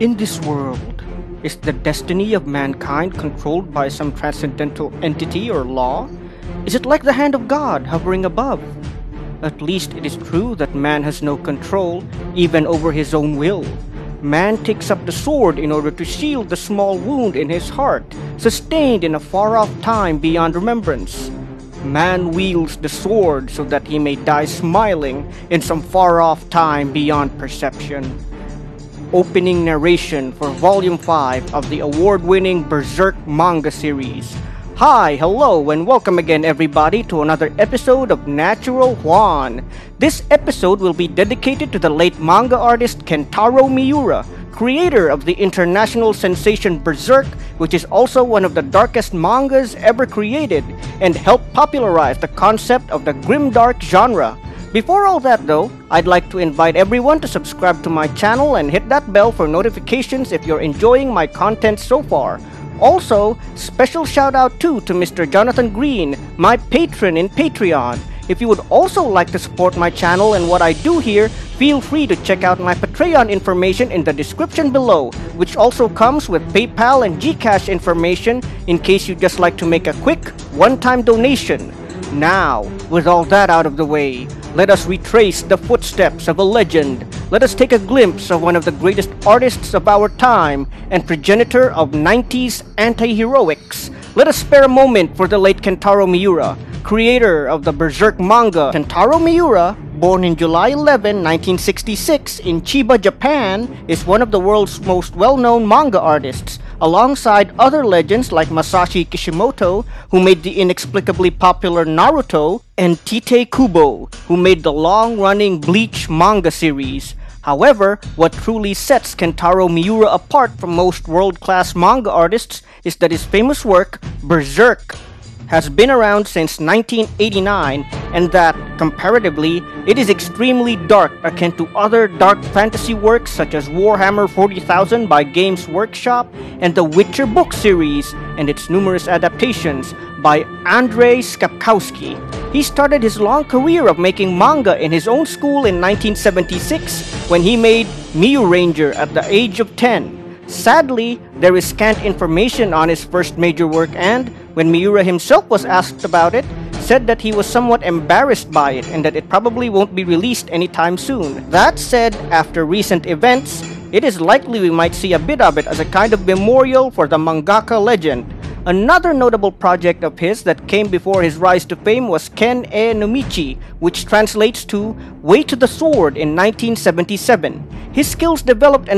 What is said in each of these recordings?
In this world, is the destiny of mankind controlled by some transcendental entity or law? Is it like the hand of God hovering above? At least it is true that man has no control even over his own will. Man takes up the sword in order to shield the small wound in his heart, sustained in a far-off time beyond remembrance. Man wields the sword so that he may die smiling in some far-off time beyond perception. Opening narration for Volume 5 of the award-winning Berserk manga series. Hi, hello, and welcome again everybody to another episode of Natural Juan. This episode will be dedicated to the late manga artist Kentaro Miura, creator of the international sensation Berserk, which is also one of the darkest mangas ever created, and helped popularize the concept of the grimdark genre. Before all that though, I'd like to invite everyone to subscribe to my channel and hit that bell for notifications if you're enjoying my content so far. Also, special shout out too to Mr. Jonathan Green, my patron in Patreon. If you would also like to support my channel and what I do here, feel free to check out my Patreon information in the description below, which also comes with PayPal and Gcash information in case you'd just like to make a quick, one-time donation. Now, with all that out of the way, let us retrace the footsteps of a legend. Let us take a glimpse of one of the greatest artists of our time and progenitor of 90s anti-heroics. Let us spare a moment for the late Kentaro Miura, creator of the Berserk manga. Kentaro Miura, born in July 11, 1966 in Chiba, Japan, is one of the world's most well-known manga artists, alongside other legends like Masashi Kishimoto, who made the inexplicably popular Naruto, and Tite Kubo, who made the long-running Bleach manga series. However, what truly sets Kentaro Miura apart from most world-class manga artists is that his famous work, Berserk, has been around since 1989, and that, comparatively, it is extremely dark, akin to other dark fantasy works such as Warhammer 40,000 by Games Workshop and the Witcher book series and its numerous adaptations by Andrzej Sapkowski. He started his long career of making manga in his own school in 1976 when he made Miu Ranger at the age of 10. Sadly, there is scant information on his first major work, and when Miura himself was asked about it, said that he was somewhat embarrassed by it and that it probably won't be released anytime soon. That said, after recent events, it is likely we might see a bit of it as a kind of memorial for the mangaka legend. Another notable project of his that came before his rise to fame was Ken e no Michi, which translates to Way to the Sword in 1977. His skills developed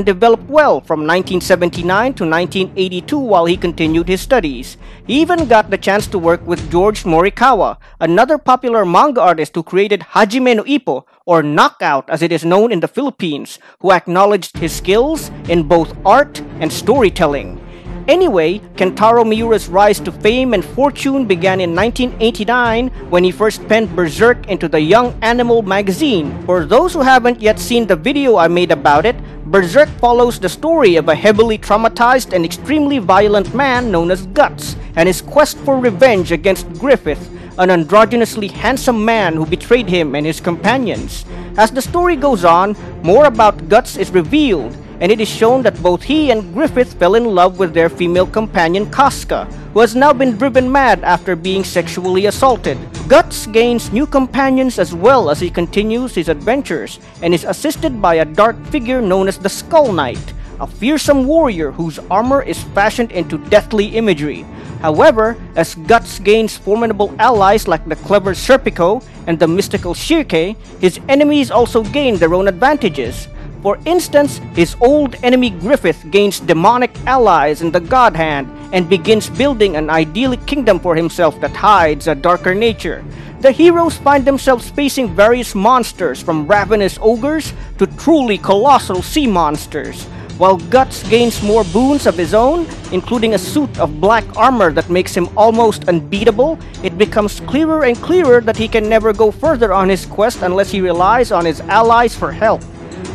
well from 1979 to 1982 while he continued his studies. He even got the chance to work with George Morikawa, another popular manga artist who created Hajime no Ippo, or Knockout as it is known in the Philippines, who acknowledged his skills in both art and storytelling. Anyway, Kentaro Miura's rise to fame and fortune began in 1989 when he first penned Berserk into the Young Animal magazine. For those who haven't yet seen the video I made about it, Berserk follows the story of a heavily traumatized and extremely violent man known as Guts and his quest for revenge against Griffith, an androgynously handsome man who betrayed him and his companions. As the story goes on, more about Guts is revealed, and it is shown that both he and Griffith fell in love with their female companion Casca, who has now been driven mad after being sexually assaulted. Guts gains new companions as well as he continues his adventures, and is assisted by a dark figure known as the Skull Knight, a fearsome warrior whose armor is fashioned into deathly imagery. However, as Guts gains formidable allies like the clever Serpico and the mystical Shirke, his enemies also gain their own advantages. For instance, his old enemy Griffith gains demonic allies in the God Hand and begins building an idyllic kingdom for himself that hides a darker nature. The heroes find themselves facing various monsters from ravenous ogres to truly colossal sea monsters. While Guts gains more boons of his own, including a suit of black armor that makes him almost unbeatable, it becomes clearer and clearer that he can never go further on his quest unless he relies on his allies for help.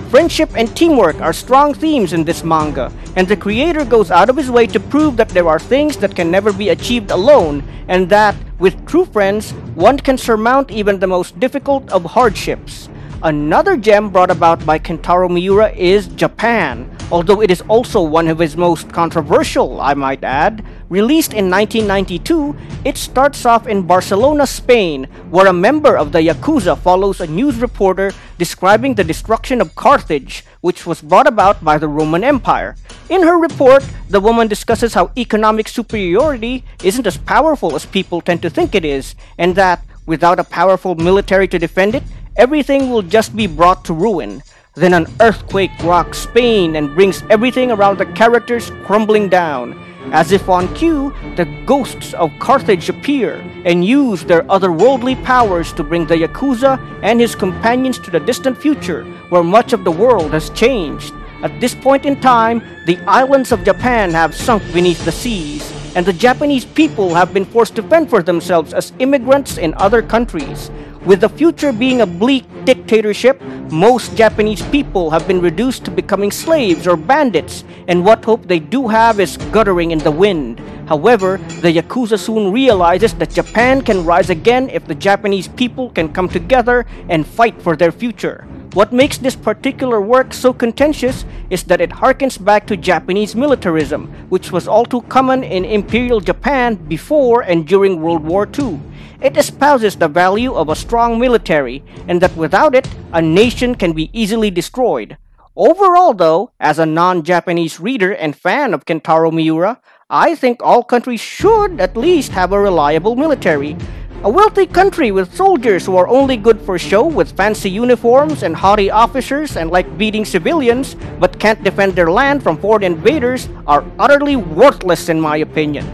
Friendship and teamwork are strong themes in this manga, and the creator goes out of his way to prove that there are things that can never be achieved alone, and that, with true friends, one can surmount even the most difficult of hardships. Another gem brought about by Kentaro Miura is Japan, although it is also one of his most controversial, I might add. Released in 1992, it starts off in Barcelona, Spain, where a member of the Yakuza follows a news reporter describing the destruction of Carthage, which was brought about by the Roman Empire. In her report, the woman discusses how economic superiority isn't as powerful as people tend to think it is, and that, without a powerful military to defend it, everything will just be brought to ruin. Then an earthquake rocks Spain and brings everything around the characters crumbling down. As if on cue, the ghosts of Carthage appear and use their otherworldly powers to bring the Yakuza and his companions to the distant future, where much of the world has changed. At this point in time, the islands of Japan have sunk beneath the seas, and the Japanese people have been forced to fend for themselves as immigrants in other countries. With the future being a bleak dictatorship, most Japanese people have been reduced to becoming slaves or bandits, and what hope they do have is guttering in the wind. However, the Yakuza soon realizes that Japan can rise again if the Japanese people can come together and fight for their future. What makes this particular work so contentious is that it harkens back to Japanese militarism, which was all too common in Imperial Japan before and during World War II. It espouses the value of a strong military, and that without it, a nation can be easily destroyed. Overall though, as a non-Japanese reader and fan of Kentaro Miura, I think all countries should at least have a reliable military. A wealthy country with soldiers who are only good for show with fancy uniforms and haughty officers and like beating civilians but can't defend their land from foreign invaders are utterly worthless in my opinion.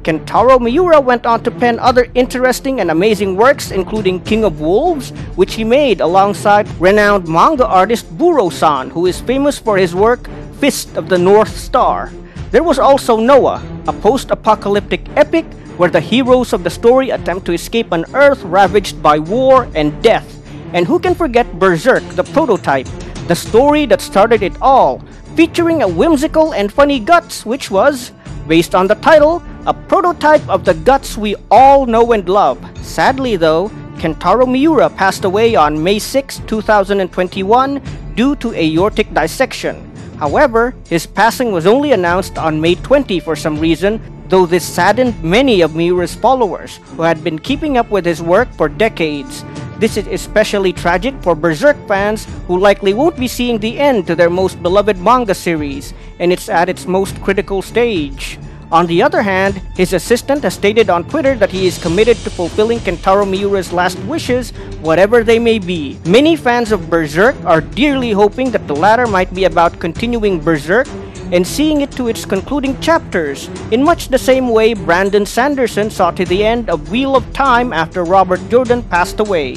Kentaro Miura went on to pen other interesting and amazing works including King of Wolves, which he made alongside renowned manga artist Buro-san, who is famous for his work Fist of the North Star. There was also Noah, a post-apocalyptic epic where the heroes of the story attempt to escape an Earth ravaged by war and death. And who can forget Berserk, the prototype, the story that started it all, featuring a whimsical and funny Guts, which was, based on the title, a prototype of the Guts we all know and love. Sadly though, Kentaro Miura passed away on May 6, 2021 due to aortic dissection. However, his passing was only announced on May 20 for some reason, though this saddened many of Miura's followers who had been keeping up with his work for decades. This is especially tragic for Berserk fans who likely won't be seeing the end to their most beloved manga series, and it's at its most critical stage. On the other hand, his assistant has stated on Twitter that he is committed to fulfilling Kentaro Miura's last wishes, whatever they may be. Many fans of Berserk are dearly hoping that the latter might be about continuing Berserk and seeing it to its concluding chapters, in much the same way Brandon Sanderson saw to the end of Wheel of Time after Robert Jordan passed away.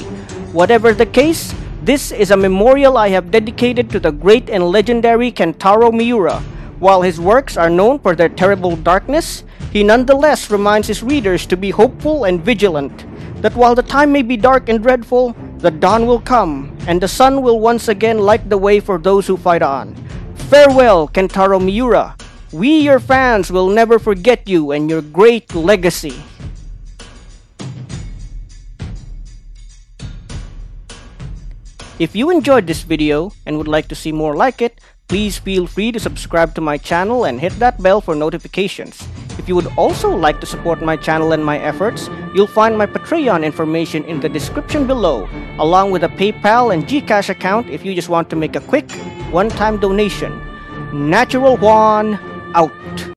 Whatever the case, this is a memorial I have dedicated to the great and legendary Kentaro Miura. While his works are known for their terrible darkness, he nonetheless reminds his readers to be hopeful and vigilant, that while the time may be dark and dreadful, the dawn will come, and the sun will once again light the way for those who fight on. Farewell, Kentaro Miura. We, your fans, will never forget you and your great legacy. If you enjoyed this video and would like to see more like it, please feel free to subscribe to my channel and hit that bell for notifications. If you would also like to support my channel and my efforts, you'll find my Patreon information in the description below, along with a PayPal and Gcash account if you just want to make a quick, one-time donation. Natural Juan, out.